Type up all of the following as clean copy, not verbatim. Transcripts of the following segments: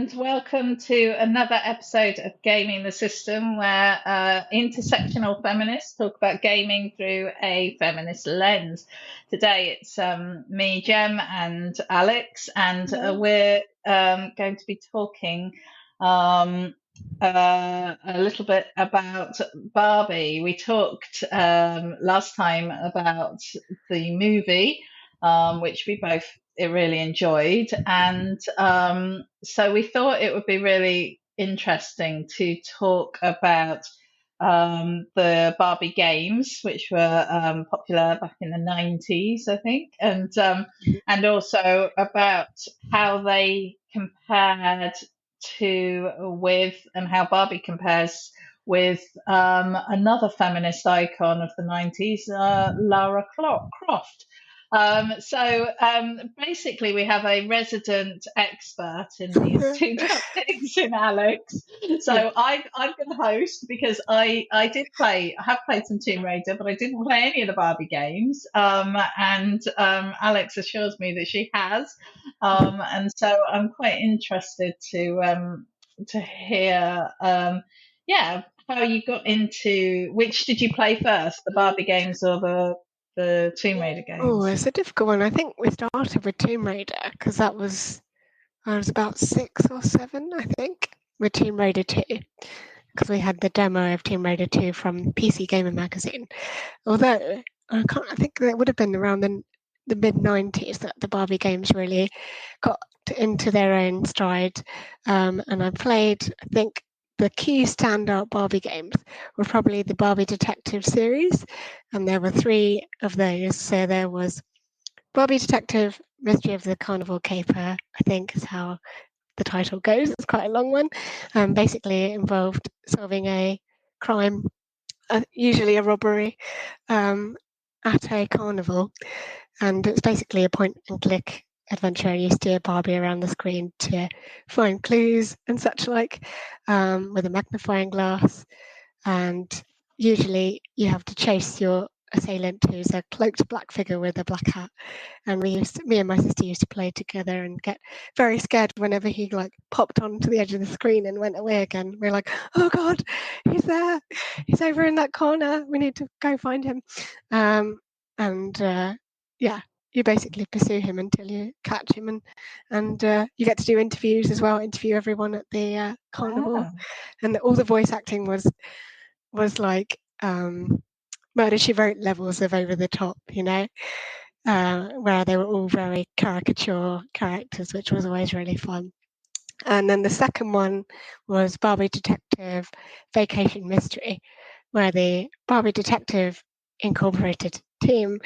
and welcome to another episode of Gaming the System, where intersectional feminists talk about gaming through a feminist lens. Today it's me, Jem, and Alex, and we're going to be talking a little bit about Barbie. We talked last time about the movie, which we both really enjoyed, and so we thought it would be really interesting to talk about the Barbie games, which were popular back in the 90s, I think, and also about how they compared and how Barbie compares with another feminist icon of the 90s, Lara Croft. So basically, we have a resident expert in these two topics in Alex. So I'm going to host because I have played some Tomb Raider, but I didn't play any of the Barbie games. And Alex assures me that she has. And so I'm quite interested to hear, how you got into, which did you play first, the Barbie games or the Tomb Raider games? Oh, it's a difficult one. I think we started with Tomb Raider because I was about 6 or 7, I think, with Tomb Raider 2, because we had the demo of Tomb Raider 2 from PC Gamer magazine. Although I think that would have been around the mid-90s that the Barbie games really got into their own stride. And I played, I think, the key standout Barbie games were probably the Barbie Detective series, and there were 3 of those. So there was Barbie Detective, Mystery of the Carnival Caper, I think is how the title goes. It's quite a long one. Basically, it involved solving a crime, usually a robbery, at a carnival, and it's basically a point-and-click adventure. You steer Barbie around the screen to find clues and such like, with a magnifying glass, and usually you have to chase your assailant, who's a cloaked black figure with a black hat. And me and my sister used to play together and get very scared whenever he popped onto the edge of the screen and went away again. We're like, oh god, he's there, he's over in that corner, we need to go find him. You basically pursue him until you catch him, and you get to do interviews as well, interview everyone at the carnival. And all the voice acting was like Murder, She Wrote levels of over the top, where they were all very caricature characters, which was always really fun. And then the second one was Barbie Detective Vacation Mystery, where the Barbie Detective Incorporated team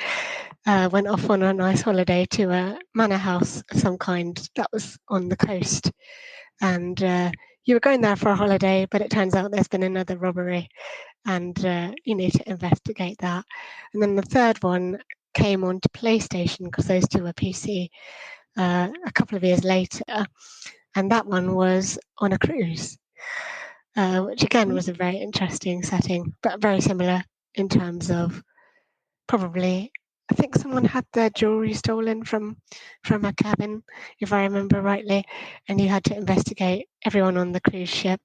went off on a nice holiday to a manor house of some kind that was on the coast. And you were going there for a holiday, but it turns out there's been another robbery, and you need to investigate that. And then the third one came onto PlayStation, because those two were PC, a couple of years later, and that one was on a cruise, which again was a very interesting setting, but very similar in terms of probably, I think someone had their jewelry stolen from a cabin, if I remember rightly, and you had to investigate everyone on the cruise ship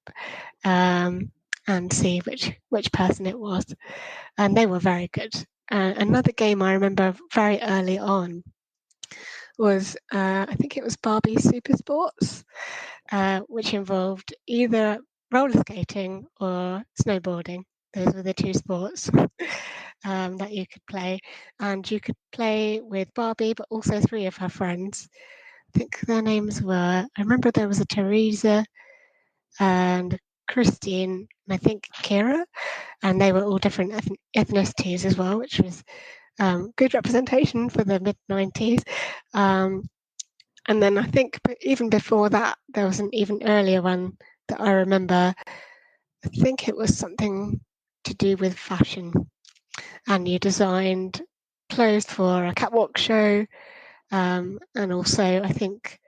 and see which person it was. And they were very good. Another game I remember very early on was, I think it was Barbie Super Sports, which involved either roller skating or snowboarding. Those were the 2 sports that you could play. And you could play with Barbie, but also 3 of her friends. I think their names were, I remember there was a Teresa and Christine, and I think Kira, and they were all different ethnicities as well, which was good representation for the mid-90s. And then I think even before that, there was an even earlier one that I remember. I think it was something to do with fashion, and you designed clothes for a catwalk show, and also I think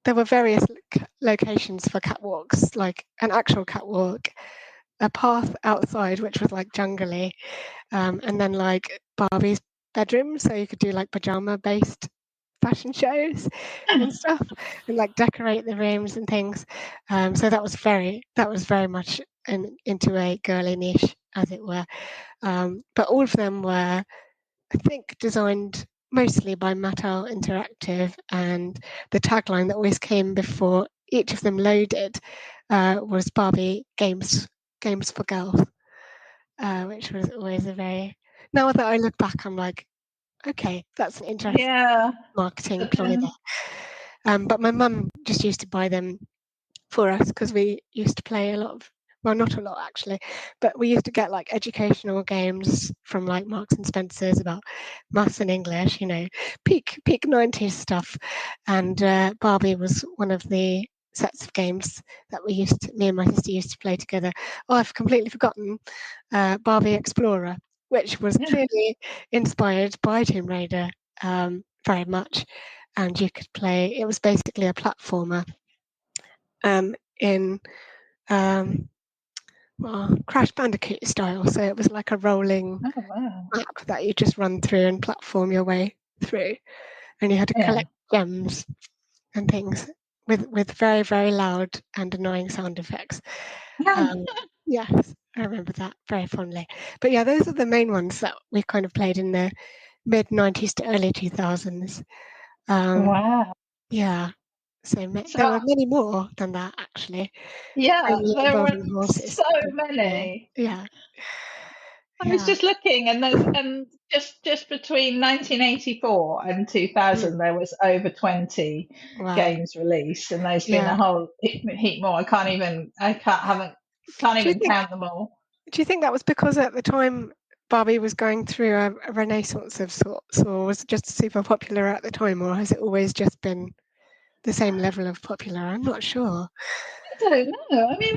there were various locations for catwalks, like an actual catwalk, a path outside which was like jungly, and then like Barbie's bedroom, so you could do like pajama based fashion shows and stuff, and like decorate the rooms and things. So that was very much into a girly niche, as it were. But all of them were, I think, designed mostly by Mattel Interactive, and the tagline that always came before each of them loaded was Barbie Games for Girls, which was always a very. Now that I look back, I'm like, okay, that's an interesting Yeah. marketing But ploy then, there. But my mum just used to buy them for us because we used to play a lot of, well, not a lot actually, but we used to get like educational games from like Marks and Spencer's about maths and English, peak 90s stuff. And Barbie was one of the sets of games that me and my sister used to play together. Oh, I've completely forgotten Barbie Explorer, which was clearly inspired by Tomb Raider very much. And you could play, it was basically a platformer in Crash Bandicoot style. So it was like a rolling oh wow. map that you just run through and platform your way through, and you had to Yeah. collect gems and things with very, very loud and annoying sound effects. Um, yes, I remember that very fondly. But yeah, those are the main ones that we kind of played in the mid 90s to early 2000s. Um, Wow. yeah, so there So were many more than that actually. yeah, Only there were involving horses. so But, many. yeah, I was yeah. just looking, and just between 1984 and Mm, 2000, there was over 20 wow. games released, and there's been a Yeah. whole heap more. Can't Do you even think count them all. do you think that was because at the time Barbie was going through a renaissance of sorts, or was it just super popular at the time, or has it always just been the same level of popular? I'm not sure. I don't know. I mean,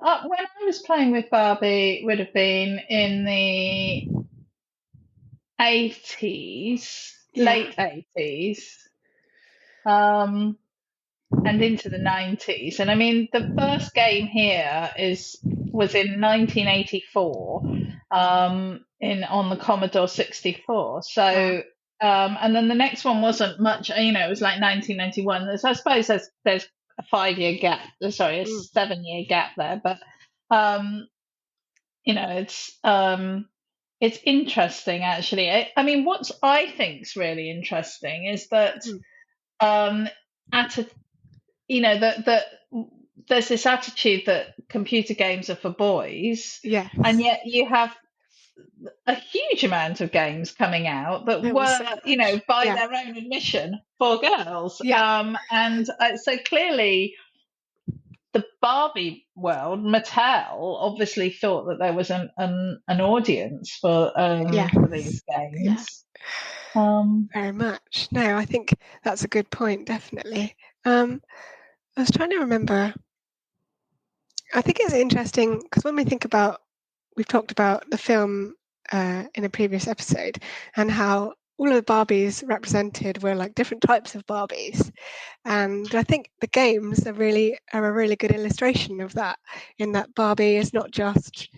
when I was playing with Barbie, would have been in the 80s, Yeah. late 80s. Um, and into the 90s. And I mean, the first game here was in 1984, in on the Commodore 64. Wow. So, and then the next one wasn't much. It was like 1991. So I suppose there's a 5 year gap. Sorry, a Mm, 7 year gap there. But um, you know, it's interesting actually. I mean, what I think's really interesting is that mm. um, at a that there's this attitude that computer games are for boys, and Yes. yet you have a huge amount of games coming out that There was were, so much. by Yeah. their own admission, for girls. Yeah. And so clearly, the Barbie world, Mattel, obviously thought that there was an audience for Yes. these Yeah. games. Um, Very much. No, I think that's a good point, definitely. I was trying to remember. I think it's interesting because when we think about, we've talked about the film in a previous episode and how all of the Barbies represented were like different types of Barbies. And I think the games are a really good illustration of that, in that Barbie is not just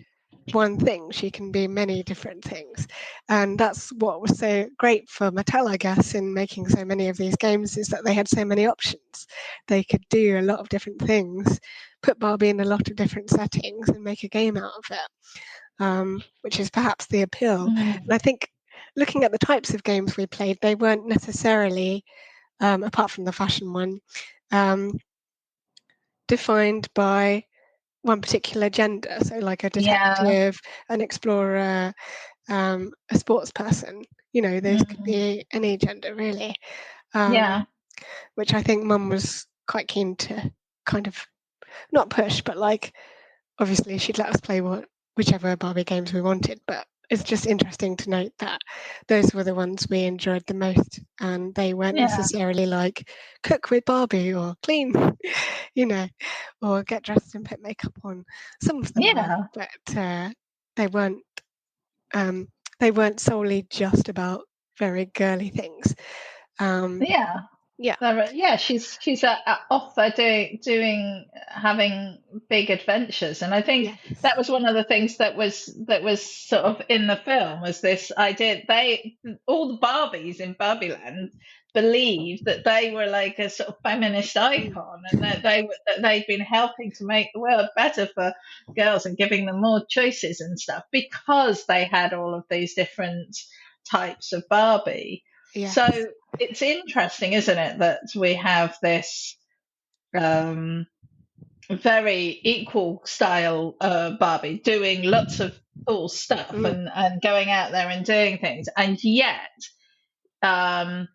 one thing, she can be many different things. And that's what was so great for Mattel, I guess, in making so many of these games, is that they had so many options. They could do a lot of different things, put Barbie in a lot of different settings and make a game out of it, which is perhaps the appeal. And mm, I think looking at the types of games we played, they weren't necessarily, apart from the fashion one, um, defined by one particular gender. So, like a yeah, detective, an explorer, a sports person. Those could mm, be any gender, really. Um, yeah, which I think Mum was quite keen to kind of not push, but like obviously she'd let us play whichever Barbie games we wanted. But it's just interesting to note that those were the ones we enjoyed the most, and they weren't yeah, necessarily like cook with Barbie or clean, you know, or get dressed and put makeup on. Some of them were, yeah, but they weren't. Um, they weren't solely just about very girly things. Um, yeah. Yeah. Yeah, she's off there having big adventures, and I think Yes. that was one of the things that was sort of in the film, was this idea all the Barbies in Barbieland believed that they were like a sort of feminist Mm. icon, and that they'd been helping to make the world better for girls and giving them more choices and stuff, because they had all of these different types of Barbie. Yes. So it's interesting, isn't it, that we have this um, very equal style Barbie doing lots of cool stuff, Mm. and going out there and doing things, and yet um,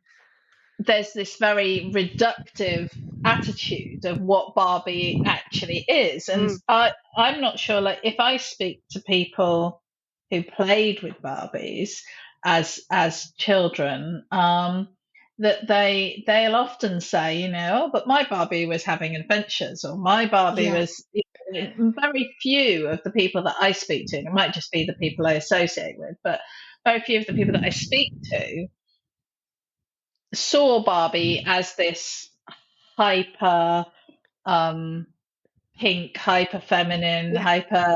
there's this very reductive attitude of what Barbie actually is. And Mm. I'm not sure, like, if I speak to people who played with Barbies as children, that they'll often say, oh, but my Barbie was having adventures, or my Barbie Yeah. was. Very few of the people that I speak to, and it might just be the people I associate with, but very few of the people that I speak to saw Barbie as this hyper um pink, hyper feminine, Yeah. hyper,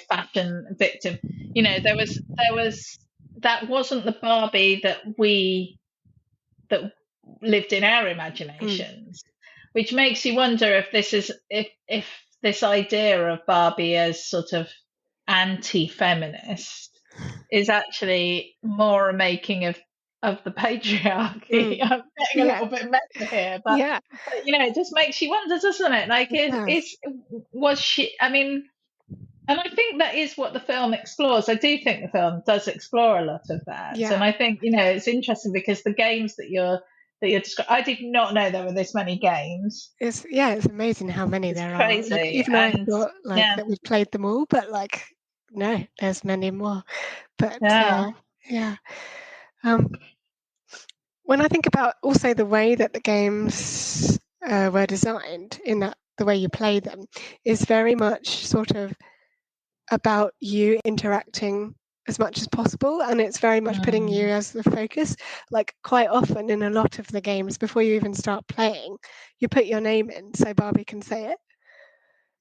fashion victim. There was that wasn't the Barbie that lived in our Mm. imaginations, which makes you wonder if if this idea of Barbie as sort of anti-feminist is actually more a making of the patriarchy. Mm. I'm getting a Yeah. little bit meta here, but Yeah. it just makes you wonder, doesn't it? Like, It does. was she? I mean, and I think that is what the film explores. I do think the film does explore a lot of that, and Yeah. I think it's interesting because the games that you're describing, I did not know there were this many games. It's amazing how many It's there are. Like, crazy, even I and thought like yeah, that we'd played them all, but like no, there's many more. But yeah, yeah. Um, when I think about also the way that the games were designed, in that the way you play them is very much sort of about you interacting as much as possible, and it's very much putting you mm, as the focus. Like, quite often in a lot of the games, before you even start playing, you put your name in so Barbie can say it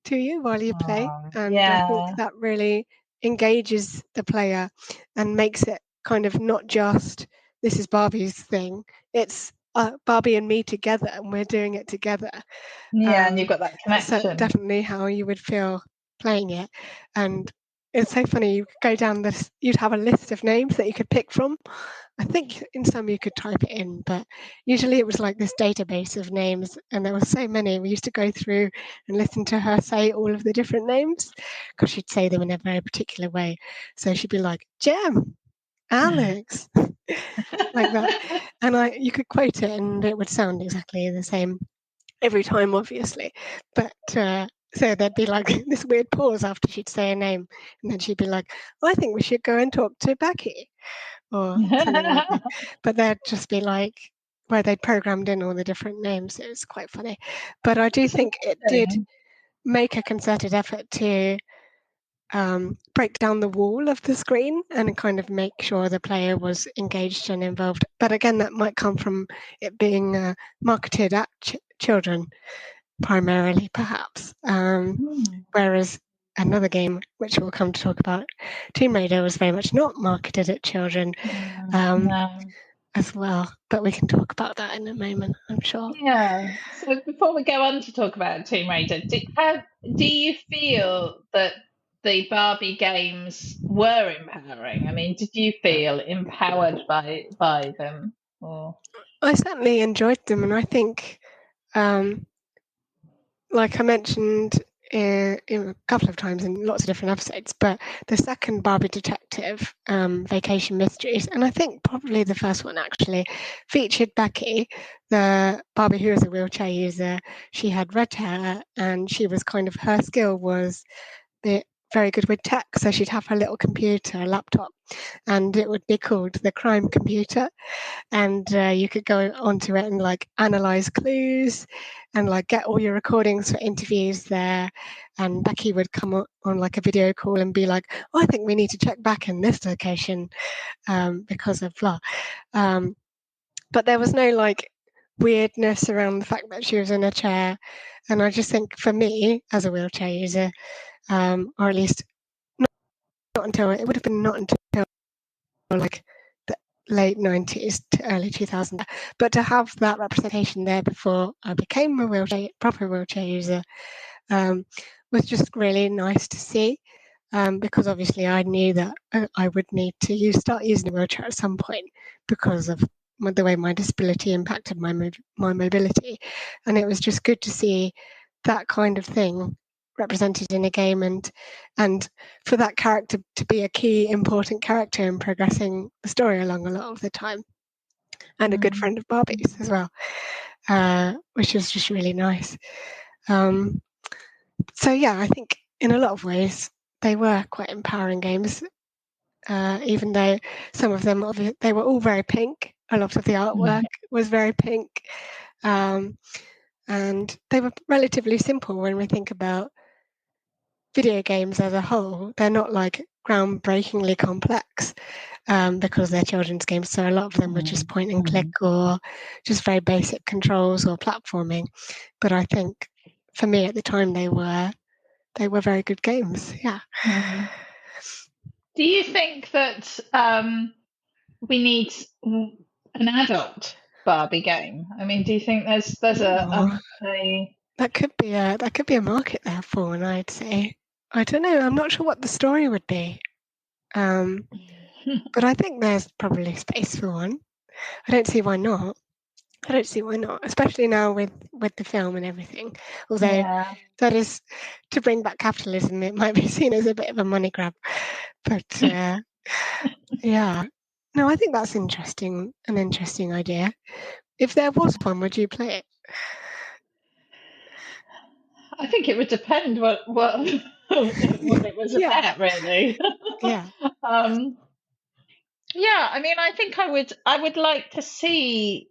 to you while you play, and I think yeah, that really engages the player and makes it kind of not just this is Barbie's thing, it's Barbie and me together, and we're doing it together. yeah, and you've Um, got that that's connection. definitely how you would feel playing it. And it's so funny, you could go down this, you'd have a list of names that you could pick from. I think in some you could type it in, but usually it was like this database of names, and there were so many. We used to go through and listen to her say all of the different names, because she'd say them in a very particular way. So she'd be like, Jem, Alex, like that. And you could quote it and it would sound exactly the same every time, obviously. But so there'd be like this weird pause after she'd say a name, and then she'd be like, I think we should go and talk to Becky, or something like that. But they'd just be like, where they'd programmed in all the different names. It was quite funny. But I do It's think it did amazing. make a concerted effort to break down the wall of the screen and kind of make sure the player was engaged and involved. But again, that might come from it being marketed at children primarily, perhaps. Mm, Whereas another game, which we'll come to talk about, Tomb Raider, was very much not marketed at children um, no. as well. But we can talk about that in a moment, I'm sure. Yeah. So before we go on to talk about Tomb Raider, do you feel that the Barbie games were empowering? I mean, did you feel empowered by them? Or I certainly enjoyed them, and I think, um, like I mentioned a couple of times in lots of different episodes, but the second Barbie Detective, Vacation Mysteries, and I think probably the first one actually, featured Becky, the Barbie who was a wheelchair user. She had red hair, and she was kind of, her skill was the very good with tech, so she'd have her little computer, a laptop, and it would be called the crime computer, and you could go onto it and like analyze clues and like get all your recordings for interviews there. And Becky would come on like a video call and be like, oh, I think we need to check back in this location because of blah. um, but there was no like weirdness around the fact that she was in a chair. And I just think for me, as a wheelchair user, or at least not until, it would have been not until like the late 90s to early 2000s, but to have that representation there before I became a proper wheelchair user, was just really nice to see. Because obviously I knew that I would need to start using a wheelchair at some point because of the way my disability impacted my mobility, and it was just good to see that kind of thing represented in a game, and for that character to be a key important character in progressing the story along a lot of the time, and a good friend of Barbie's as well, which was just really nice. So yeah, I think in a lot of ways they were quite empowering games, even though some of them, they were all very pink. A lot of the artwork was very pink, and they were relatively simple when we think about video games as a whole. They're not like groundbreakingly complex, because they're children's games, so a lot of them were just point and click or just very basic controls or platforming. But I think for me at the time they were very good games. Yeah. Do you think that we need an adult Barbie game? I mean, do you think there's a that could be a market there for one, I'd say. I don't know. I'm not sure what the story would be, but I think there's probably space for one. I don't see why not. Especially now with the film and everything. Although that is to bring back capitalism, it might be seen as a bit of a money grab. But yeah, no, I think that's an interesting idea. If there was one, would you play it? I think it would depend what it was about, really. Yeah. Yeah, I mean, I think I would like to see,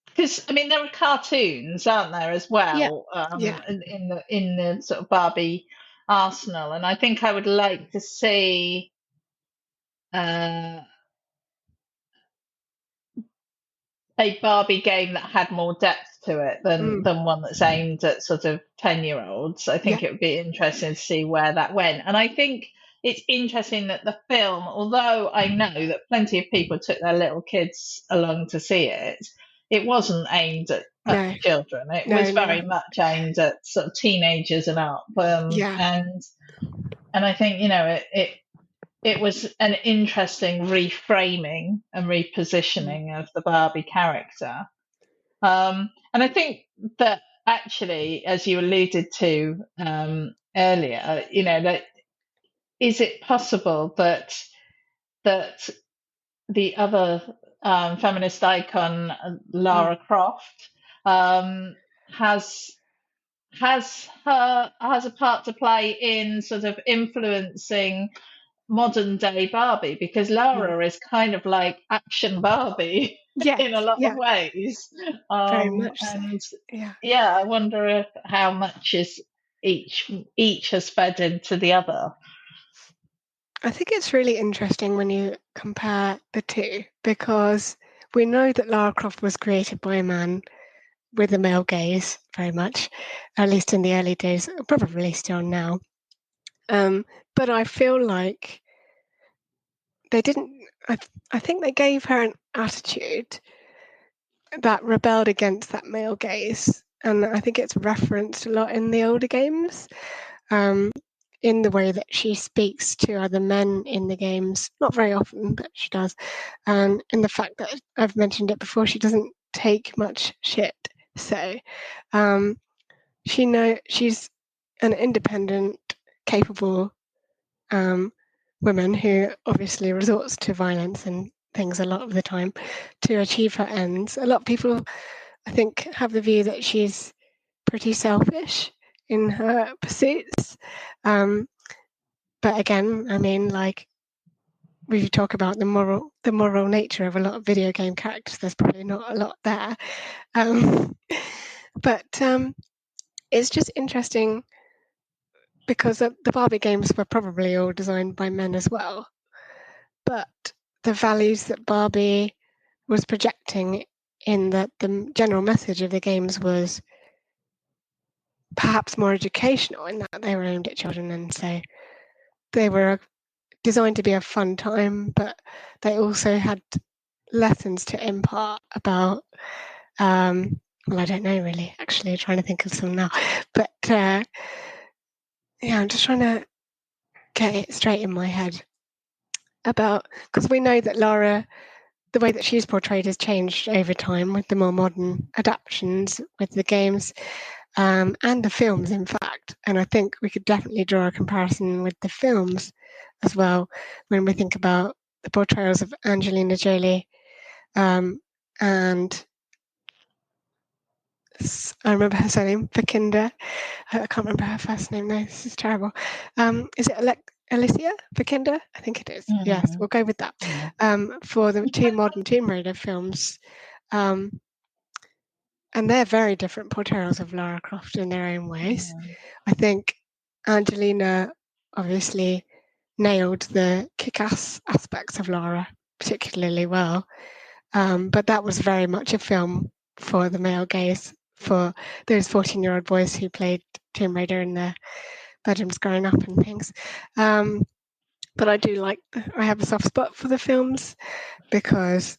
because I mean there are cartoons, aren't there, as Yeah. well, Yeah. in the sort of Barbie arsenal, and I think I would like to see uh, a Barbie game that had more depth to it than one that's aimed at sort of 10-year-olds. I think Yeah. it would be interesting to see where that went. And I think it's interesting that the film, although I know that plenty of people took their little kids along to see it, it wasn't aimed at No. children. It No. was very much aimed at sort of teenagers and up. Yeah. And I think, it was an interesting reframing and repositioning of the Barbie character. And I think that actually, as you alluded to earlier, that is it possible that the other feminist icon, Lara Croft, has has a part to play in sort of influencing modern day Barbie, because Lara is kind of like action Barbie Yeah. in a lot of Yeah. ways. Very much so. And Yeah. yeah, I wonder if how much is each has fed into the other. I think it's really interesting when you compare the two, because we know that Lara Croft was created by a man with a male gaze, very much, at least in the early days, probably still now. But I feel like they didn't. I think they gave her an attitude that rebelled against that male gaze, and I think it's referenced a lot in the older games. In the way that she speaks to other men in the games, not very often, but she does, and in the fact that I've mentioned it before, she doesn't take much shit. So she's an independent, capable woman who obviously resorts to violence and things a lot of the time to achieve her ends. A lot of people, I think, have the view that she's pretty selfish in her pursuits. But again, I mean, like, we talk about the moral nature of a lot of video game characters. There's probably not a lot there, but it's just interesting because the Barbie games were probably all designed by men as well. But the values that Barbie was projecting in that the general message of the games was perhaps more educational in that they were aimed at children, and so they were designed to be a fun time, but they also had lessons to impart about well, I don't know really, actually trying to think of some now, but yeah, I'm just trying to get it straight in my head about, because we know that Lara, the way that she's portrayed has changed over time with the more modern adaptations with the games, and the films, in fact. And I think we could definitely draw a comparison with the films as well when we think about the portrayals of Angelina Jolie, and I remember her surname, Vikinda. I can't remember her first name though. This is terrible. Is it Alicia Vikinda? I think it is. Yes, we'll go with that. For the two modern Tomb Raider films, and they're very different portrayals of Lara Croft in their own ways. I think Angelina obviously nailed the kick-ass aspects of Lara particularly well, but that was very much a film for the male gaze, for those 14-year-old boys who played Tomb Raider in their bedrooms growing up and things. But I have a soft spot for the films because,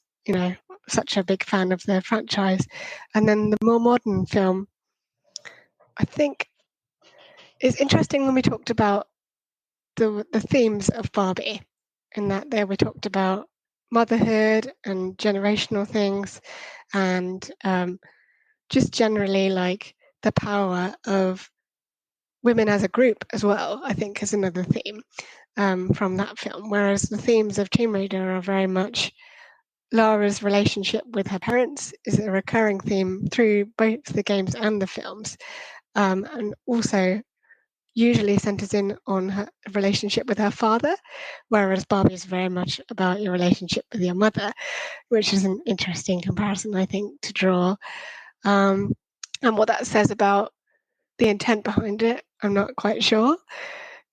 such a big fan of the franchise. And then the more modern film, I think, is interesting when we talked about the themes of Barbie, in that there we talked about motherhood and generational things, and just generally like the power of women as a group as well, I think is another theme from that film. Whereas the themes of Tomb Raider are very much Lara's relationship with her parents is a recurring theme through both the games and the films, and also usually centers in on her relationship with her father, whereas Barbie is very much about your relationship with your mother, which is an interesting comparison, I think, to draw. And what that says about the intent behind it, I'm not quite sure,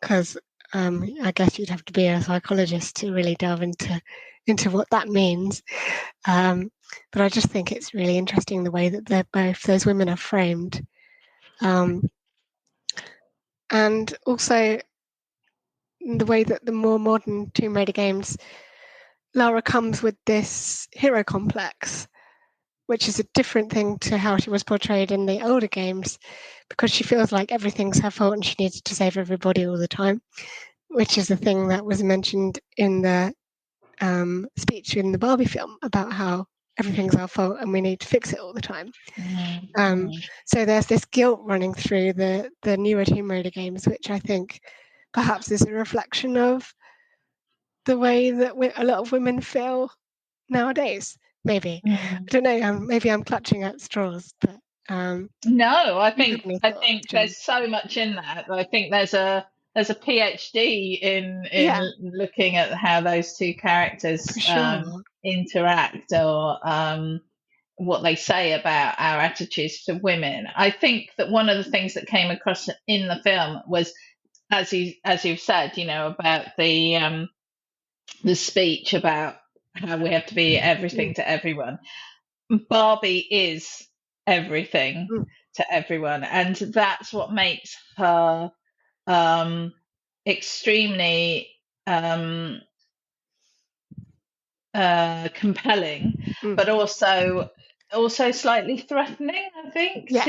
because I guess you'd have to be a psychologist to really delve into what that means. But I just think it's really interesting the way that those women are framed. And also the way that the more modern Tomb Raider games, Lara comes with this hero complex, which is a different thing to how she was portrayed in the older games, because she feels like everything's her fault and she needs to save everybody all the time, which is a thing that was mentioned in the speech in the Barbie film about how everything's our fault and we need to fix it all the time. So there's this guilt running through the newer Tomb Raider games, which I think perhaps is a reflection of the way that a lot of women feel nowadays. Maybe I don't know. Maybe I'm clutching at straws, but no, I you have think any I thoughts, think Jen? there's so much in that. I think there's a PhD in Yeah, looking at how those two for characters sure. interact, or what they say about our attitudes to women. I think that one of the things that came across in the film was, as you've said, about the speech about how we have to be Mm, everything to everyone. Barbie is everything mm, to everyone, and that's what makes her um, extremely compelling, mm. but also slightly threatening, I think, Yes.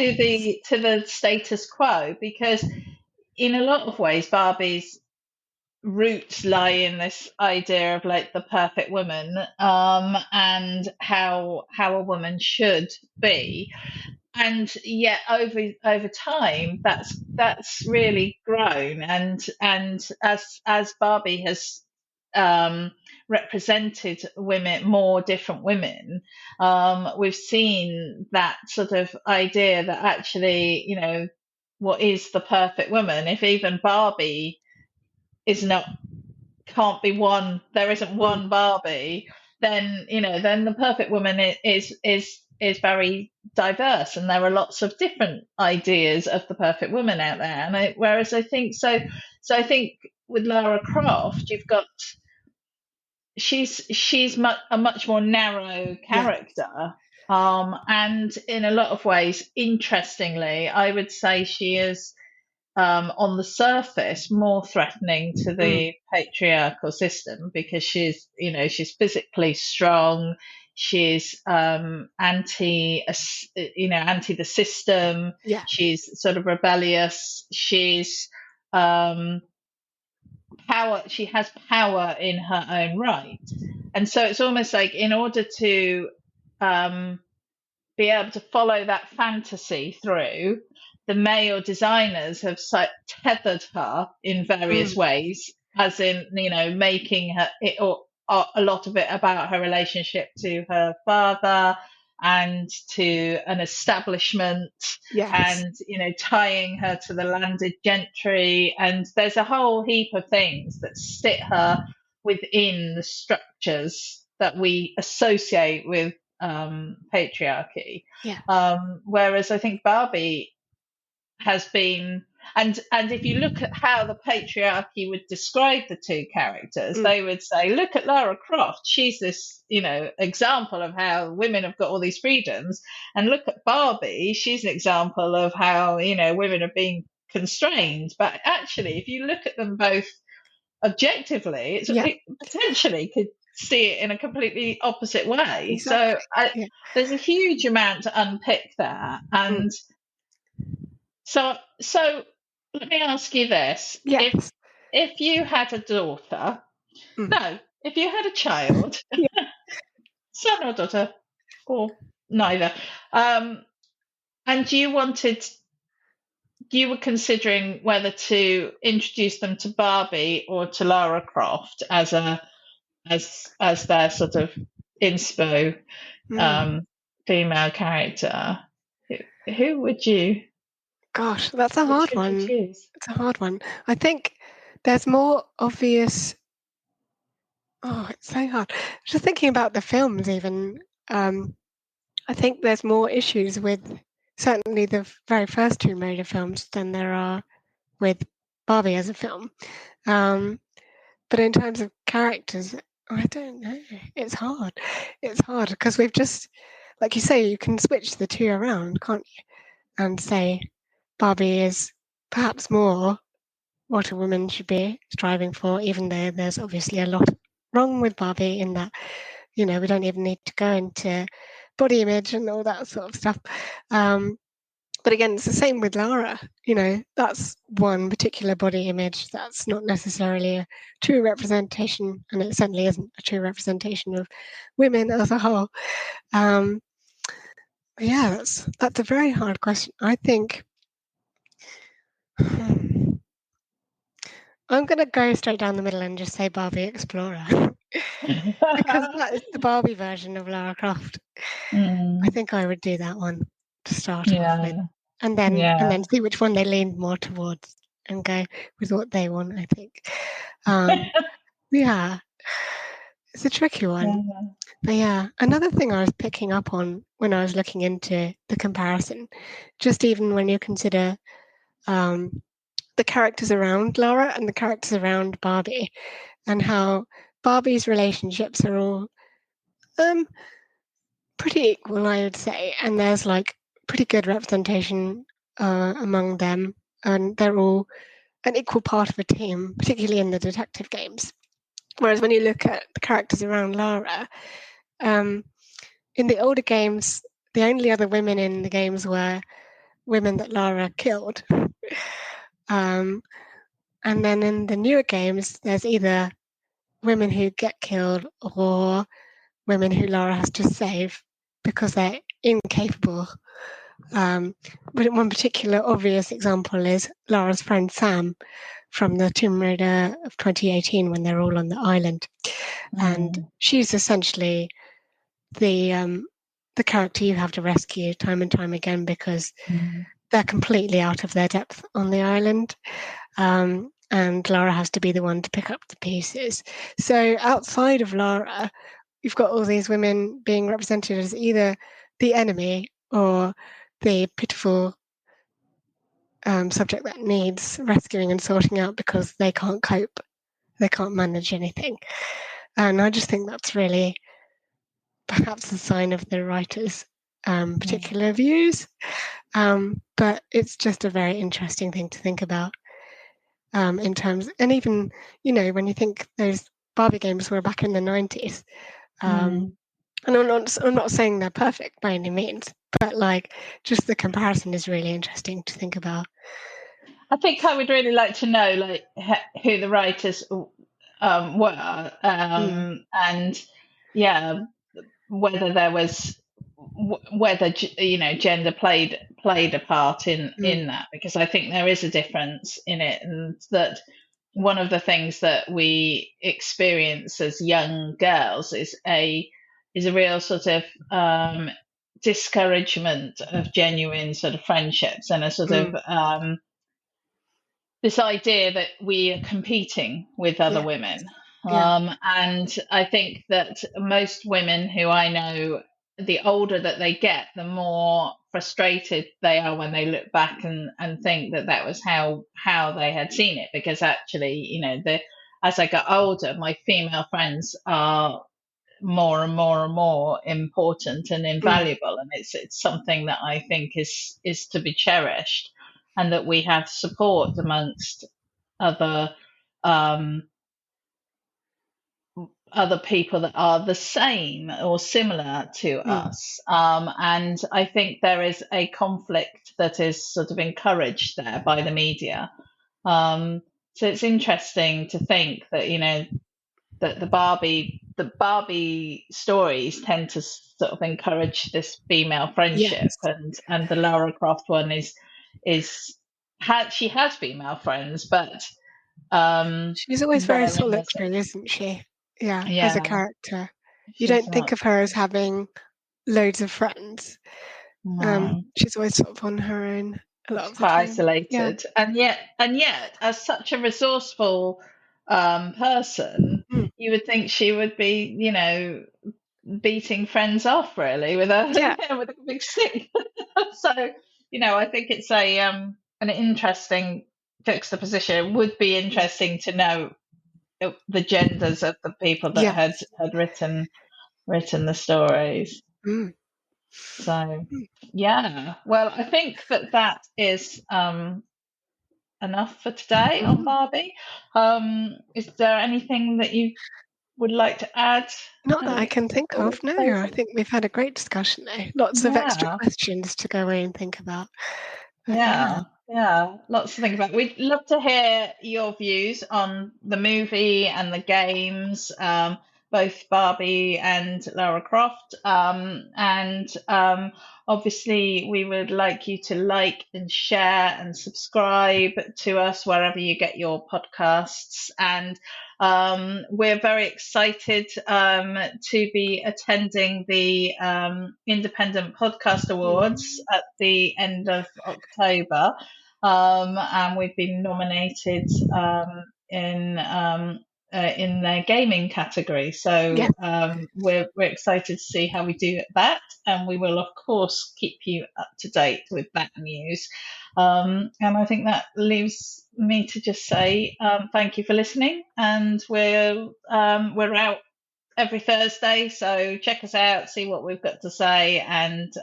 to the status quo, because in a lot of ways Barbie's roots lie in this idea of like the perfect woman, and how a woman should be, and yet over time that's really grown, and as Barbie has um represented more different women, we've seen that sort of idea that actually, what is the perfect woman, if even Barbie is not can't be one, there isn't Mm, one Barbie, then the perfect woman is very diverse, and there are lots of different ideas of the perfect woman out there. Whereas I think I think with Lara Croft, you've got she's a much more narrow yeah. character. And in a lot of ways, interestingly, I would say she is, on the surface, more threatening to Mm, the patriarchal system because she's physically strong. She's anti the system. yeah. She's sort of rebellious. She's um, power. She has power in her own right, and so it's almost like in order to um, be able to follow that fantasy through, the male designers have tethered her in various Mm, ways, as in, making her it or a lot of it about her relationship to her father and to an establishment, yes. and tying her to the landed gentry, and there's a whole heap of things that sit her within the structures that we associate with patriarchy. Yeah. Whereas I think Barbie has been, and if you look at how the patriarchy would describe the two characters, Mm, they would say, look at Lara Croft. She's this, example of how women have got all these freedoms. And look at Barbie. She's an example of how, women are being constrained. But actually, if you look at them both objectively, yeah. it potentially could see it in a completely opposite way. So Exactly. Yeah. there's a huge amount to unpick there. Mm, And so let me ask you this: yes. if you had a daughter, Mm, no, if you had a child, yeah. son or daughter, or neither, and you were considering whether to introduce them to Barbie or to Lara Croft as their sort of inspo Mm. um, female character, who would you Gosh, that's a which hard would you one. choose? It's a hard one. I think there's more obvious. Oh, it's so hard. Just thinking about the films, even. Um, I think there's more issues with certainly the very first Tomb Raider films than there are with Barbie as a film. Um, but in terms of characters, I don't know. It's hard. It's hard because we've just, like you say, you can switch the two around, can't you? And say Barbie is perhaps more what a woman should be striving for, even though there's obviously a lot wrong with Barbie in that, we don't even need to go into body image and all that sort of stuff. Um, but again, it's the same with Lara. That's one particular body image that's not necessarily a true representation, and it certainly isn't a true representation of women as a whole. Um, yeah, that's a very hard question. I think I'm going to go straight down the middle and just say Barbie Explorer because that is the Barbie version of Lara Croft. I Mm, think I would do that one to start off with, yeah, and then and yeah. then see which one they lean more towards and go with what they want. I think. Um, yeah, it's a tricky one. Yeah. But yeah, another thing I was picking up on when I was looking into the comparison, just even when you consider um, the characters around Lara and the characters around Barbie, and how Barbie's relationships are all um, pretty equal, I would say, and there's like pretty good representation among them, and they're all an equal part of a team, particularly in the detective games. Whereas when you look at the characters around Lara, um, in the older games, the only other women in the games were women that Lara killed. Um, and then in the newer games, there's either women who get killed or women who Lara has to save because they're incapable. But one particular obvious example is Lara's friend Sam from the Tomb Raider of 2018 when they're all on the island, and Mm, she's essentially the character you have to rescue time and time again because mm, they're completely out of their depth on the island. And Lara has to be the one to pick up the pieces. So outside of Lara, you've got all these women being represented as either the enemy or the pitiful subject that needs rescuing and sorting out because they can't cope, they can't manage anything. And I just think that's really perhaps a sign of the writers particular views. But it's just a very interesting thing to think about in terms, and even, when you think those Barbie games were back in the 90s, and I'm not saying they're perfect by any means, but like just the comparison is really interesting to think about. I think I would really like to know, like, who the writers were, and yeah, whether there was whether gender played a part in that, because I think there is a difference in it, and that one of the things that we experience as young girls is a real sort of discouragement of genuine sort of friendships, and a sort of this idea that we are competing with other Yeah, women. yeah, And I think that most women who I know, the older that they get, the more frustrated they are when they look back and think that that was how they had seen it. Because actually, as I got older, my female friends are more and more and more important and invaluable, and it's something that I think is to be cherished, and that we have support amongst other um, other people that are the same or similar to us. And I think there is a conflict that is sort of encouraged there by the media. So it's interesting to think that that the Barbie stories tend to sort of encourage this female friendship, yes. and the Lara Croft one is she has female friends, but She's always very therein there's solitary, isn't she? Yeah, as a yeah, character. You she's don't think not. of her as having loads of friends. No, She's always sort of on her own a lot she's of the quite time. Yeah. isolated, and yet, as such a resourceful person, Mm. you would think she would be, beating friends off really with Yeah. a with a big stick. So I think it's a an interesting juxtaposition. It would be interesting to know the genders of the people that Yeah. had written the stories. Mm. So Mm. yeah, well, I think that is enough for today on Mm. Barbie. Is there anything that you would like to add Not that I can think before we of, no. close I it? think we've had a great discussion though. Lots of extra Yeah. questions to go away and think about. But yeah. Yeah, lots to think about. We'd love to hear your views on the movie and the games, both Barbie and Lara Croft. And obviously, we would like you to like and share and subscribe to us wherever you get your podcasts. And we're very excited to be attending the Independent Podcast Awards Mm. at the end of October, and we've been nominated in their gaming category. Yeah. So we're excited to see how we do at that, and we will of course keep you up to date with that news. And I think that leaves me to just say thank you for listening, and we're out every Thursday, so check us out, see what we've got to say, and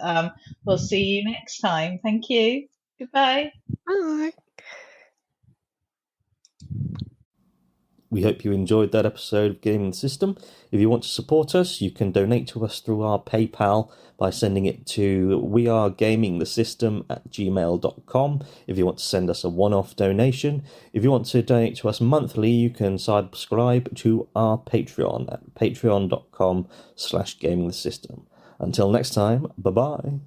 we'll see you next time. Thank you. Goodbye. Bye. We hope you enjoyed that episode of Gaming the System. If you want to support us, you can donate to us through our PayPal by sending it to wearegamingthesystem@gmail.com if you want to send us a one-off donation. If you want to donate to us monthly, you can subscribe to our Patreon at patreon.com/gamingthesystem. Until next time, bye-bye.